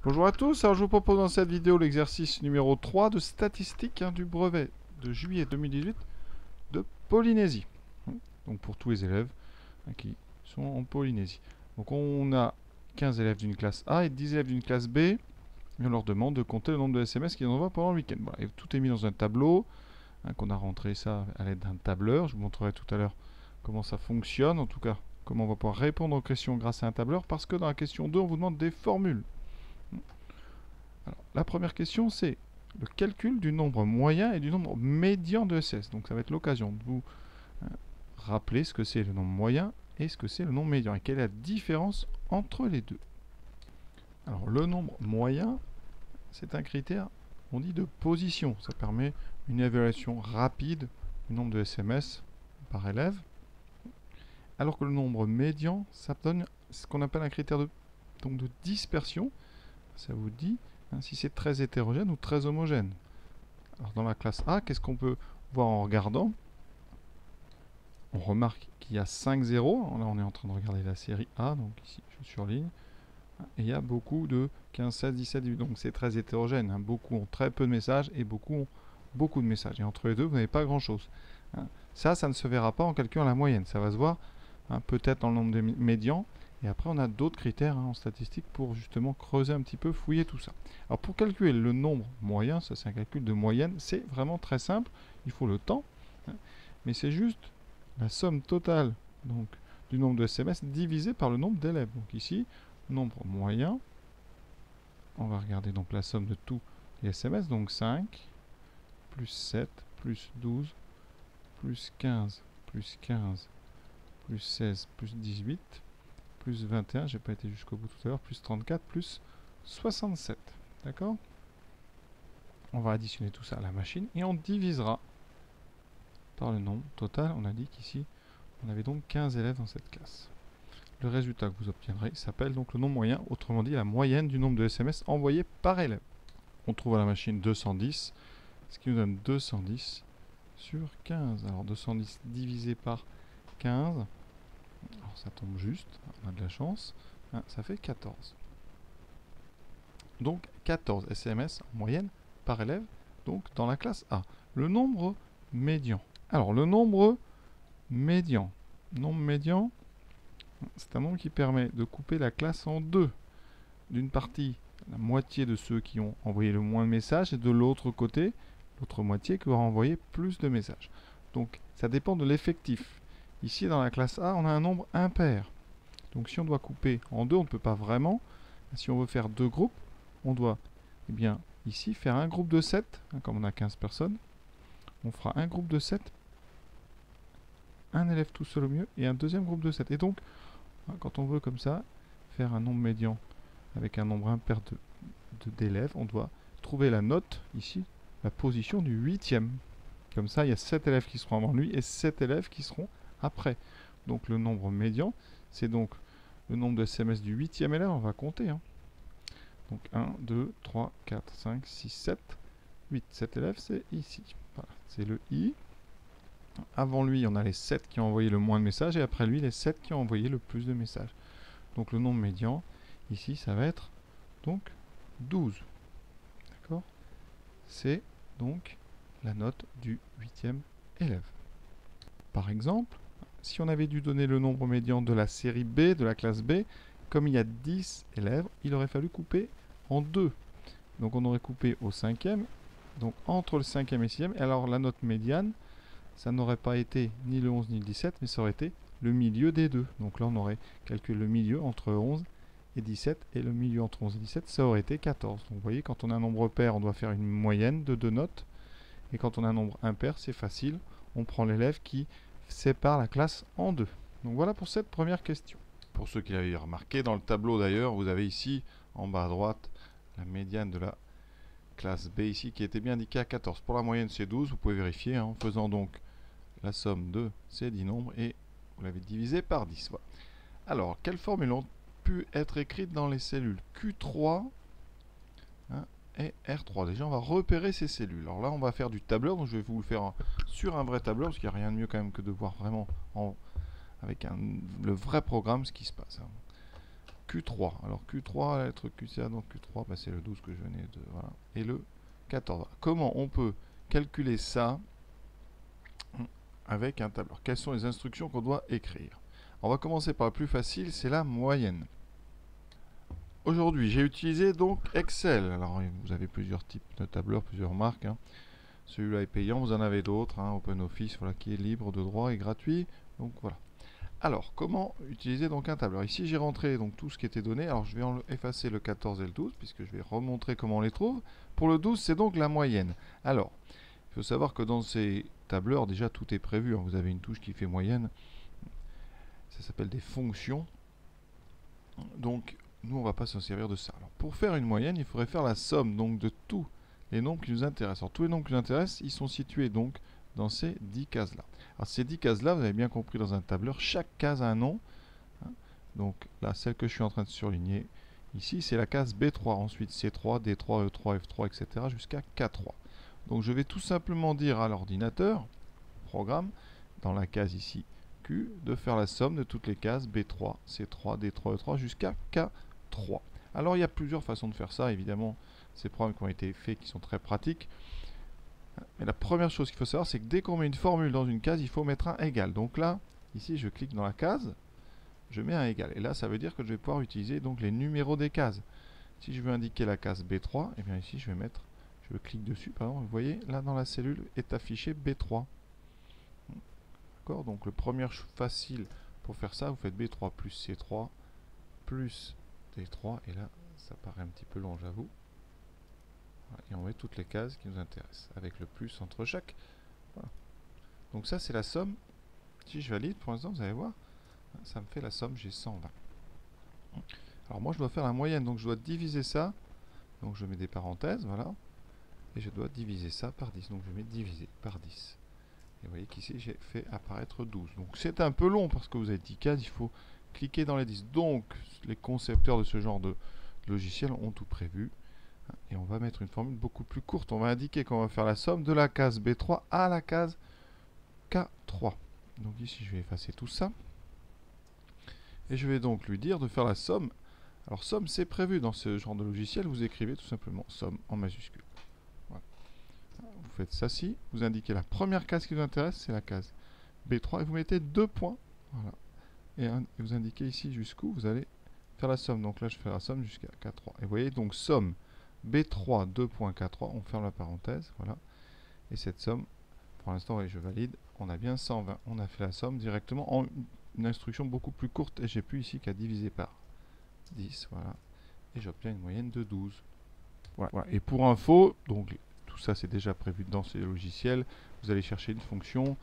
Bonjour à tous, alors je vous propose dans cette vidéo l'exercice numéro 3 de statistiques du brevet de juillet 2018 de Polynésie. Donc pour tous les élèves qui sont en Polynésie. Donc on a 15 élèves d'une classe A et 10 élèves d'une classe B. Et on leur demande de compter le nombre de SMS qu'ils envoient pendant le week-end. Voilà, et tout est mis dans un tableau, qu'on a rentré ça à l'aide d'un tableur. Je vous montrerai tout à l'heure comment ça fonctionne, en tout cas comment on va pouvoir répondre aux questions grâce à un tableur, parce que dans la question 2, on vous demande des formules. Alors, la première question, c'est le calcul du nombre moyen et du nombre médian de SS. Donc ça va être l'occasion de vous rappeler ce que c'est le nombre moyen et ce que c'est le nombre médian et quelle est la différence entre les deux. Alors le nombre moyen, c'est un critère, on dit de position. Ça permet une évaluation rapide du nombre de SMS par élève. Alors que le nombre médian, ça donne ce qu'on appelle un critère de dispersion. Ça vous dit si c'est très hétérogène ou très homogène. Alors dans la classe A, qu'est-ce qu'on peut voir en regardant? On remarque qu'il y a 5 zéros. Là, on est en train de regarder la série A, donc ici, je surligne. Et il y a beaucoup de 15, 16, 17, 18. Donc c'est très hétérogène. Beaucoup ont très peu de messages et beaucoup ont beaucoup de messages. Et entre les deux, vous n'avez pas grand-chose. Ça ne se verra pas en calculant la moyenne. Ça va se voir peut-être dans le nombre de médians. Et après, on a d'autres critères en statistique pour justement creuser un petit peu, fouiller tout ça. Alors pour calculer le nombre moyen, ça c'est un calcul de moyenne, c'est vraiment très simple. Il faut le temps, mais c'est juste la somme totale donc, du nombre de SMS divisé par le nombre d'élèves. Donc ici, nombre moyen, on va regarder donc la somme de tous les SMS, donc 5, plus 7, plus 12, plus 15, plus 15, plus 16, plus 18, plus 21, j'ai pas été jusqu'au bout tout à l'heure, plus 34, plus 67. D'accord? On va additionner tout ça à la machine et on divisera par le nombre total. On a dit qu'ici, on avait donc 15 élèves dans cette classe. Le résultat que vous obtiendrez s'appelle donc le nombre moyen, autrement dit la moyenne du nombre de SMS envoyés par élève. On trouve à la machine 210, ce qui nous donne 210 sur 15. Alors 210 divisé par 15, alors ça tombe juste, on a de la chance, ça fait 14. Donc 14 SMS en moyenne par élève, donc dans la classe A. Le nombre médian. Alors le nombre médian, c'est un nombre qui permet de couper la classe en deux. D'une partie, la moitié de ceux qui ont envoyé le moins de messages, et de l'autre côté, l'autre moitié qui aura envoyé plus de messages. Donc ça dépend de l'effectif. Ici dans la classe A, on a un nombre impair. Donc si on doit couper en deux, on ne peut pas vraiment. Si on veut faire deux groupes, on doit ici faire un groupe de 7, comme on a 15 personnes. On fera un groupe de 7, un élève tout seul au mieux, et un deuxième groupe de 7. Et donc, quand on veut comme ça, faire un nombre médian avec un nombre impair d'élèves, on doit trouver la note, ici, la position du 8e. Comme ça, il y a 7 élèves qui seront avant lui et 7 élèves qui seront après. Donc le nombre médian, c'est donc le nombre de SMS du 8e élève, on va compter. Donc 1, 2, 3, 4, 5, 6, 7, 8. 7 élèves, c'est ici. Voilà, c'est le I. Avant lui, on a les 7 qui ont envoyé le moins de messages et après lui, les 7 qui ont envoyé le plus de messages. Donc le nombre médian, ici, ça va être donc 12. D'accord? C'est donc la note du 8e élève. Par exemple, si on avait dû donner le nombre médian de la série B, de la classe B, comme il y a 10 élèves, il aurait fallu couper en deux. Donc on aurait coupé au 5e, donc entre le 5e et le 6e. Et alors la note médiane, ça n'aurait pas été ni le 11 ni le 17, mais ça aurait été le milieu des deux. Donc là on aurait calculé le milieu entre 11 et 17, et le milieu entre 11 et 17, ça aurait été 14. Donc vous voyez, quand on a un nombre pair, on doit faire une moyenne de deux notes. Et quand on a un nombre impair, c'est facile. On prend l'élève qui sépare la classe en deux. Donc voilà pour cette première question. Pour ceux qui l'avaient remarqué, dans le tableau d'ailleurs, vous avez ici, en bas à droite, la médiane de la classe B ici, qui était bien indiquée à 14. Pour la moyenne, c'est 12. Vous pouvez vérifier en faisant donc la somme de ces 10 nombres et vous l'avez divisé par 10. Voilà. Alors, quelles formules ont pu être écrites dans les cellules Q3 et R3. Déjà, on va repérer ces cellules. Alors là, on va faire du tableur. Donc, je vais vous le faire sur un vrai tableur, parce qu'il n'y a rien de mieux quand même que de voir vraiment avec le vrai programme ce qui se passe. Q3. Alors Q3, la lettre QCA, donc Q3, bah, c'est le 12 que je venais de... Voilà. Et le 14. Voilà. Comment on peut calculer ça avec un tableur? Quelles sont les instructions qu'on doit écrire? On va commencer par la plus facile, c'est la moyenne. Aujourd'hui, j'ai utilisé donc Excel. Alors, vous avez plusieurs types de tableurs, plusieurs marques. Hein. Celui-là est payant, vous en avez d'autres. Hein. OpenOffice, voilà, qui est libre de droit et gratuit. Donc voilà. Alors, comment utiliser donc un tableur? Ici, j'ai rentré donc tout ce qui était donné. Alors, je vais effacer le 14 et le 12, puisque je vais remontrer comment on les trouve. Pour le 12, c'est donc la moyenne. Alors, il faut savoir que dans ces tableurs, déjà, tout est prévu. Hein. Vous avez une touche qui fait moyenne. Ça s'appelle des fonctions. Donc, nous, on ne va pas s'en servir de ça. Alors, pour faire une moyenne, il faudrait faire la somme donc, de tous les nombres qui nous intéressent. Alors, tous les nombres qui nous intéressent, ils sont situés donc dans ces 10 cases-là. Alors, ces 10 cases-là, vous avez bien compris, dans un tableur, chaque case a un nom. Hein. Donc, là, celle que je suis en train de surligner, ici, c'est la case B3. Ensuite, C3, D3, E3, F3, etc. jusqu'à K3. Donc, je vais tout simplement dire à l'ordinateur, programme, dans la case ici, Q, de faire la somme de toutes les cases B3, C3, D3, E3 jusqu'à K3. Alors il y a plusieurs façons de faire ça, évidemment, ces programmes qui ont été faits qui sont très pratiques. Mais la première chose qu'il faut savoir, c'est que dès qu'on met une formule dans une case, il faut mettre un égal. Donc là, ici, je clique dans la case, je mets un égal. Et là, ça veut dire que je vais pouvoir utiliser donc les numéros des cases. Si je veux indiquer la case B3, et bien ici, je clique dessus, pardon, vous voyez, là dans la cellule est affiché B3. Donc le premier facile pour faire ça, vous faites B3 plus C3 plus D3 et là ça paraît un petit peu long, j'avoue. Voilà, et on met toutes les cases qui nous intéressent avec le plus entre chaque. Voilà. Donc ça c'est la somme. Si je valide pour l'instant, vous allez voir, ça me fait la somme, j'ai 120. Alors moi je dois faire la moyenne, donc je dois diviser ça. Donc je mets des parenthèses, voilà. Et je dois diviser ça par 10. Donc je mets divisé par 10. Et vous voyez qu'ici, j'ai fait apparaître 12. Donc c'est un peu long parce que vous avez 10 cases, il faut cliquer dans les 10. Donc les concepteurs de ce genre de logiciel ont tout prévu. Et on va mettre une formule beaucoup plus courte. On va indiquer qu'on va faire la somme de la case B3 à la case K3. Donc ici, je vais effacer tout ça. Et je vais donc lui dire de faire la somme. Alors somme, c'est prévu dans ce genre de logiciel. Vous écrivez tout simplement somme en majuscule. Vous faites ça ci, vous indiquez la première case qui vous intéresse, c'est la case B3, et vous mettez 2 points. Voilà. Et vous indiquez ici jusqu'où vous allez faire la somme. Donc là, je fais la somme jusqu'à K3. Et vous voyez, donc somme B3 2.K3, on ferme la parenthèse, voilà. Et cette somme, pour l'instant, oui, je valide, on a bien 120. On a fait la somme directement en une instruction beaucoup plus courte, et j'ai plus ici qu'à diviser par 10, voilà. Et j'obtiens une moyenne de 12. Voilà. Et pour info, donc tout ça c'est déjà prévu dans ces logiciels. Vous allez chercher une fonction.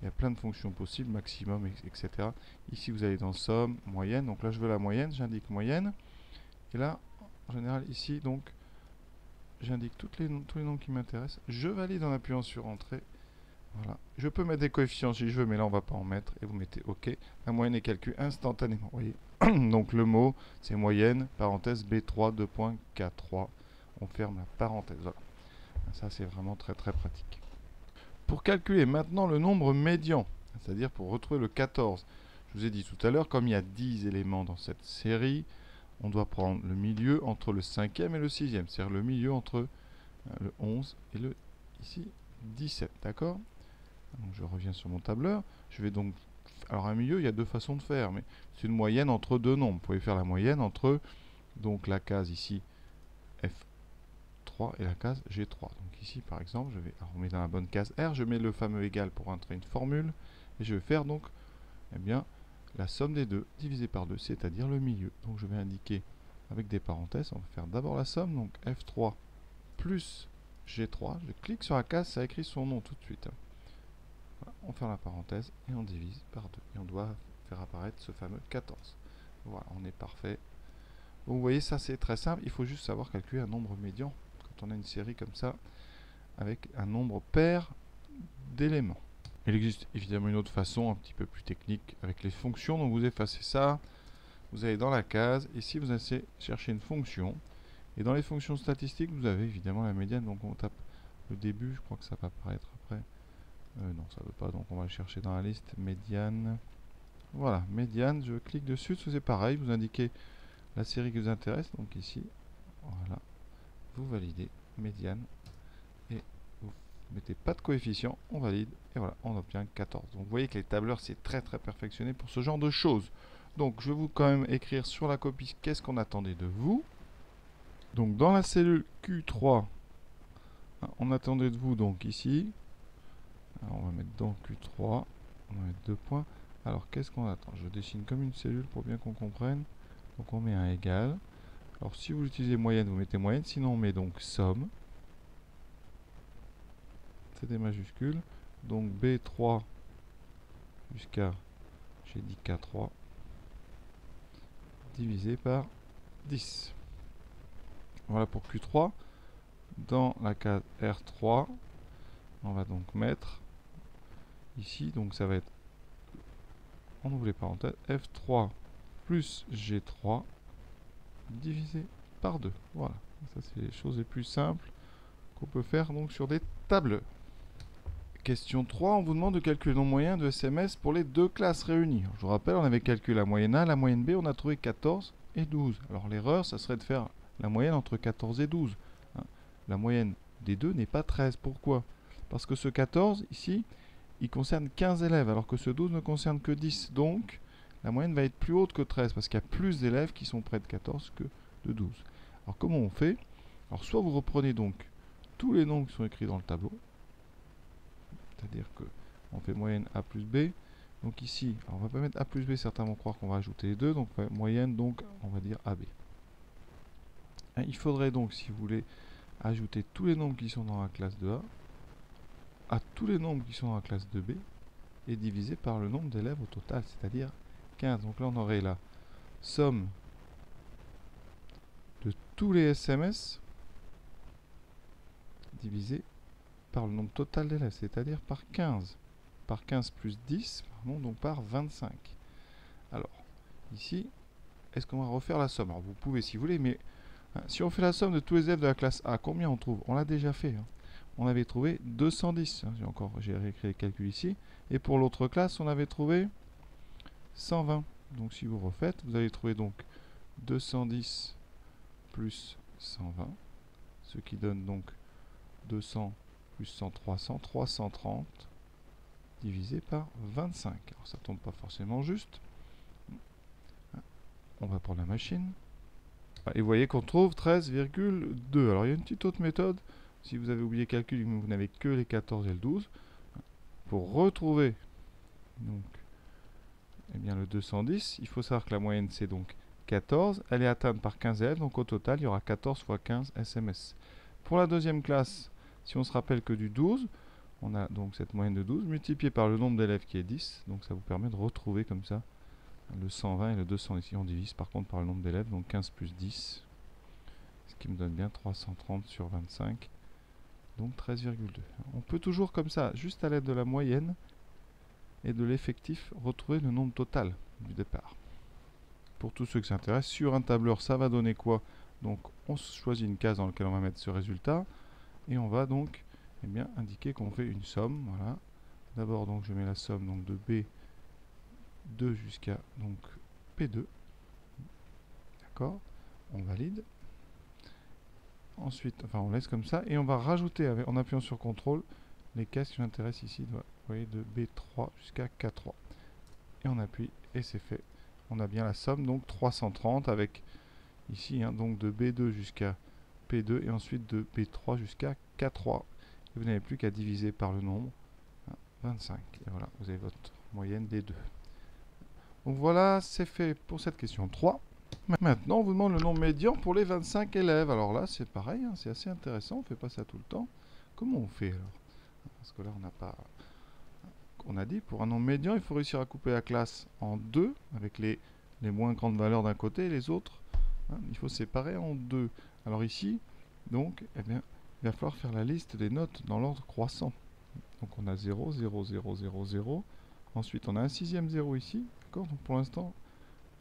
Il y a plein de fonctions possibles, maximum, etc. Ici vous allez dans somme, moyenne. Donc là je veux la moyenne, j'indique moyenne. Et là, en général, ici, donc, j'indique tous les noms qui m'intéressent. Je valide en appuyant sur entrée. Voilà. Je peux mettre des coefficients si je veux, mais là on va pas en mettre. Et vous mettez OK. La moyenne est calculée instantanément. Vous voyez. Donc le mot c'est moyenne, parenthèse B3, 2.K3. On ferme la parenthèse. Voilà. Ça, c'est vraiment très très pratique. Pour calculer maintenant le nombre médian, c'est-à-dire pour retrouver le 14, je vous ai dit tout à l'heure, comme il y a 10 éléments dans cette série, on doit prendre le milieu entre le 5e et le 6e, c'est-à-dire le milieu entre le 11 et le ici 17, d'accord? Donc je reviens sur mon tableur, je vais donc, alors un milieu, il y a deux façons de faire, mais c'est une moyenne entre deux nombres. Vous pouvez faire la moyenne entre donc la case ici F3 et la case G3. Donc ici par exemple, je vais remettre dans la bonne case R, je mets le fameux égal pour entrer une formule, et je vais faire donc eh bien, la somme des deux divisé par 2, c'est-à-dire le milieu. Donc je vais indiquer avec des parenthèses, on va faire d'abord la somme, donc F3 plus G3, je clique sur la case, ça écrit son nom tout de suite. Voilà, on ferme la parenthèse et on divise par 2. Et on doit faire apparaître ce fameux 14. Voilà, on est parfait. Donc, vous voyez, ça c'est très simple, il faut juste savoir calculer un nombre médian quand on a une série comme ça, avec un nombre pair d'éléments. Il existe évidemment une autre façon un petit peu plus technique avec les fonctions. Donc vous effacez ça, vous allez dans la case, ici vous allez chercher une fonction. Et dans les fonctions statistiques, vous avez évidemment la médiane. Donc on tape le début, je crois que ça va apparaître après. Non, ça ne veut pas, donc on va le chercher dans la liste. Médiane. Voilà, médiane, je clique dessus, c'est pareil, vous indiquez la série qui vous intéresse. Donc ici, voilà, vous validez, médiane, et vous mettez pas de coefficient, on valide, et voilà, on obtient 14. Donc vous voyez que les tableurs, c'est très perfectionné pour ce genre de choses. Donc je vais vous quand même écrire sur la copie qu'est-ce qu'on attendait de vous. Donc dans la cellule Q3, on attendait de vous donc ici. Alors, on va mettre dans Q3, on va mettre 2 points. Alors qu'est-ce qu'on attend? Je dessine comme une cellule pour bien qu'on comprenne. Donc on met un égal. Alors si vous utilisez moyenne, vous mettez moyenne. Sinon on met donc somme. C'est des majuscules. Donc B3 jusqu'à, j'ai dit K3, divisé par 10. Voilà pour Q3. Dans la case R3, on va donc mettre ici, donc ça va être, on ouvre les parenthèses, F3 plus G3 divisé par 2. Voilà, ça c'est les choses les plus simples qu'on peut faire donc sur des tableurs. Question 3, on vous demande de calculer le nombre moyen de SMS pour les deux classes réunies. Je vous rappelle, on avait calculé la moyenne A, la moyenne B, on a trouvé 14 et 12. Alors l'erreur, ça serait de faire la moyenne entre 14 et 12. La moyenne des deux n'est pas 13. Pourquoi? Parce que ce 14, ici, il concerne 15 élèves, alors que ce 12 ne concerne que 10. Donc, la moyenne va être plus haute que 13, parce qu'il y a plus d'élèves qui sont près de 14 que de 12. Alors, comment on fait? Alors, soit vous reprenez donc tous les nombres qui sont écrits dans le tableau, c'est-à-dire que on fait moyenne A plus B. Donc ici, alors on va pas mettre A plus B, certains vont croire qu'on va ajouter les deux, donc moyenne, donc on va dire AB. Il faudrait donc, si vous voulez, ajouter tous les nombres qui sont dans la classe de A à tous les nombres qui sont dans la classe de B et diviser par le nombre d'élèves au total, c'est-à-dire 15. Donc là, on aurait la somme de tous les SMS divisé par le nombre total d'élèves, c'est-à-dire par 15. Par 15 plus 10, pardon, donc par 25. Alors, ici, est-ce qu'on va refaire la somme? Alors, vous pouvez si vous voulez, mais si on fait la somme de tous les élèves de la classe A, combien on trouve? On l'a déjà fait. On avait trouvé 210. J'ai réécrit les calculs ici. Et pour l'autre classe, on avait trouvé 120. Donc si vous refaites, vous allez trouver donc 210 plus 120, ce qui donne donc 200 plus 100, 300, 330 divisé par 25. Alors ça tombe pas forcément juste. On va prendre la machine. Et vous voyez qu'on trouve 13,2. Alors il y a une petite autre méthode. Si vous avez oublié le calcul, vous n'avez que les 14 et le 12. Pour retrouver donc, eh bien, le 210, il faut savoir que la moyenne c'est donc 14. Elle est atteinte par 15 élèves, donc au total il y aura 14 fois 15 SMS. Pour la deuxième classe, si on se rappelle que du 12, on a donc cette moyenne de 12 multipliée par le nombre d'élèves qui est 10. Donc ça vous permet de retrouver comme ça le 120 et le 200. Ici on divise par contre par le nombre d'élèves, donc 15 plus 10, ce qui me donne bien 330 sur 25. Donc 13,2. On peut toujours comme ça, juste à l'aide de la moyenne et de l'effectif, retrouver le nombre total du départ. Pour tous ceux qui s'intéressent, sur un tableur, ça va donner quoi? Donc on choisit une case dans laquelle on va mettre ce résultat et on va donc eh bien, indiquer qu'on fait une somme. Voilà. D'abord donc je mets la somme donc, de B2 jusqu'à donc P2. D'accord? On valide. Ensuite, enfin on laisse comme ça et on va rajouter en appuyant sur CTRL les cases qui nous intéressent ici, vous voyez, de B3 jusqu'à K3. Et on appuie et c'est fait. On a bien la somme, donc 330 avec ici, donc de B2 jusqu'à P2 et ensuite de B3 jusqu'à K3. Et vous n'avez plus qu'à diviser par le nombre, 25. Et voilà, vous avez votre moyenne des deux. Donc voilà, c'est fait pour cette question 3. Maintenant, on vous demande le nombre médian pour les 25 élèves. Alors là, c'est pareil, c'est assez intéressant, on ne fait pas ça tout le temps. Comment on fait alors? Parce que là, on n'a pas... On a dit, pour un nombre médian, il faut réussir à couper la classe en deux, avec les moins grandes valeurs d'un côté et les autres. Il faut séparer en deux. Alors ici, donc, eh bien, il va falloir faire la liste des notes dans l'ordre croissant. Donc on a 0, 0, 0, 0, 0. Ensuite, on a un sixième 0 ici. D'accord? Donc pour l'instant...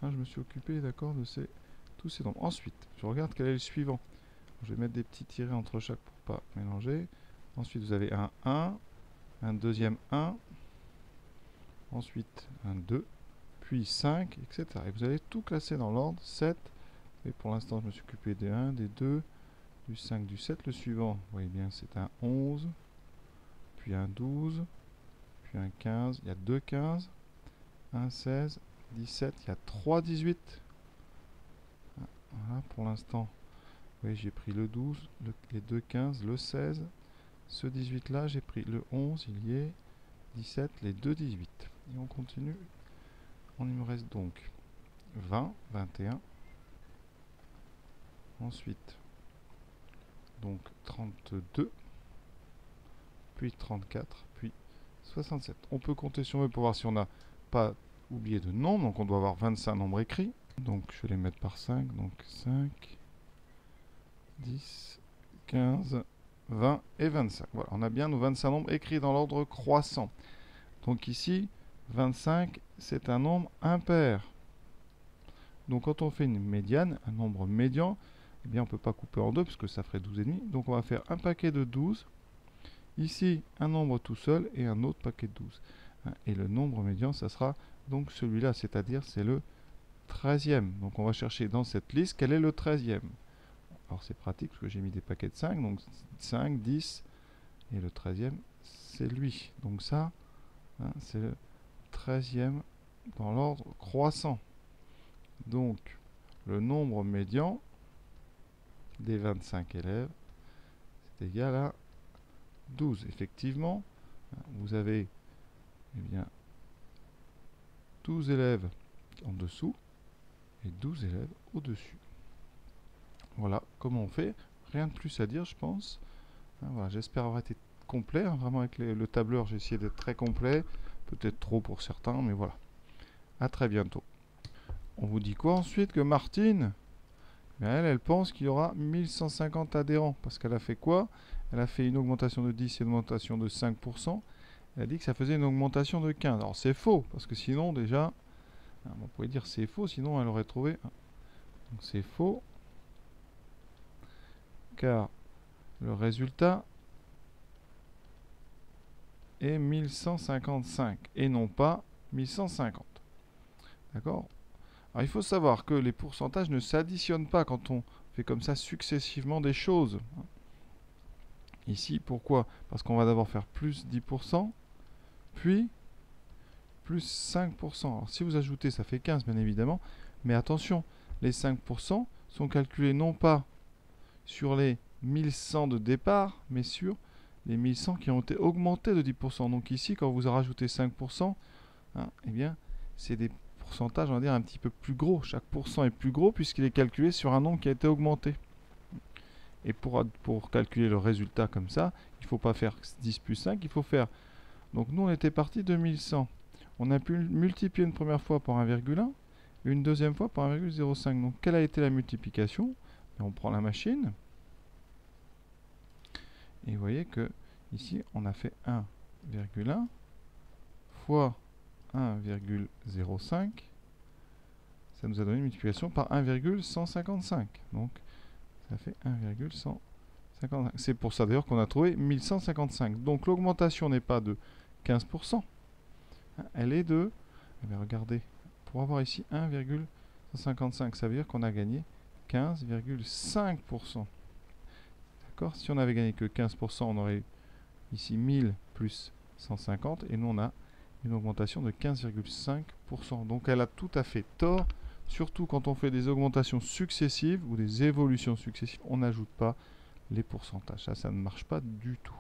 je me suis occupé, d'accord, de tous ces nombres. Ensuite, je regarde quel est le suivant. Je vais mettre des petits tirets entre chaque pour pas mélanger. Ensuite, vous avez un 1, un deuxième 1, ensuite un 2, puis 5, etc. Et vous allez tout classer dans l'ordre 7, Et pour l'instant, je me suis occupé des 1, des 2, du 5, du 7. Le suivant, vous voyez bien, c'est un 11, puis un 12, puis un 15. Il y a 2 15, un 16, 17, il y a 3 18. Voilà, pour l'instant, oui, j'ai pris le 12, les 2 15, le 16. Ce 18 là, j'ai pris le 11, il y est, 17, les 2 18. Et on continue. Il me reste donc 20, 21. Ensuite, donc 32, puis 34, puis 67. On peut compter sur eux pour voir si on n'a pas oublié de nombre. Donc on doit avoir 25 nombres écrits. Donc je vais les mettre par 5. Donc 5, 10, 15, 20 et 25. Voilà, on a bien nos 25 nombres écrits dans l'ordre croissant. Donc ici, 25, c'est un nombre impair. Donc quand on fait une médiane, un nombre médian, eh bien on ne peut pas couper en deux parce que ça ferait 12,5. Donc on va faire un paquet de 12. Ici, un nombre tout seul et un autre paquet de 12. Et le nombre médian, ça sera donc celui-là, c'est-à-dire c'est le 13e. Donc on va chercher dans cette liste quel est le 13e. Alors c'est pratique parce que j'ai mis des paquets de 5. Donc 5, 10 et le 13e, c'est lui. Donc ça, c'est le 13e dans l'ordre croissant. Donc le nombre médian des 25 élèves, c'est égal à 12. Effectivement, vous avez bien 12 élèves en dessous et 12 élèves au-dessus. Voilà comment on fait. Rien de plus à dire, je pense. Voilà, j'espère avoir été complet. Vraiment, avec le tableur, j'ai essayé d'être très complet. Peut-être trop pour certains, mais voilà. À très bientôt. On vous dit quoi ensuite? Que Martine, elle pense qu'il y aura 1150 adhérents. Parce qu'elle a fait quoi? Elle a fait une augmentation de 10 et une augmentation de 5%. Elle a dit que ça faisait une augmentation de 15. Alors c'est faux, parce que sinon déjà, on pourrait dire c'est faux, sinon elle aurait trouvé. Donc c'est faux, car le résultat est 1155 et non pas 1150. D'accord? Alors il faut savoir que les pourcentages ne s'additionnent pas quand on fait comme ça successivement des choses. Ici, pourquoi? Parce qu'on va d'abord faire plus 10%, puis plus 5%. Alors si vous ajoutez, ça fait 15 bien évidemment, mais attention, les 5% sont calculés non pas sur les 1100 de départ, mais sur les 1100 qui ont été augmentés de 10%. Donc ici, quand vous rajoutez 5%, eh bien, c'est des pourcentages, on va dire, un petit peu plus gros. Chaque pourcent est plus gros puisqu'il est calculé sur un nombre qui a été augmenté. Et pour calculer le résultat comme ça, il ne faut pas faire 10 plus 5, il faut faire... Donc nous, on était parti de 1100. On a pu multiplier une première fois par 1,1 et une deuxième fois par 1,05. Donc quelle a été la multiplication? Et on prend la machine. Et vous voyez que ici, on a fait 1,1 fois 1,05. Ça nous a donné une multiplication par 1,155. Donc ça fait 1,155. C'est pour ça d'ailleurs qu'on a trouvé 1155. Donc l'augmentation n'est pas de 15%. Elle est de... Eh bien, regardez, pour avoir ici 1,155, ça veut dire qu'on a gagné 15,5%. D'accord? Si on avait gagné que 15%, on aurait ici 1000 plus 150. Et nous, on a une augmentation de 15,5%. Donc elle a tout à fait tort. Surtout quand on fait des augmentations successives ou des évolutions successives, on n'ajoute pas les pourcentages. Ça ne marche pas du tout.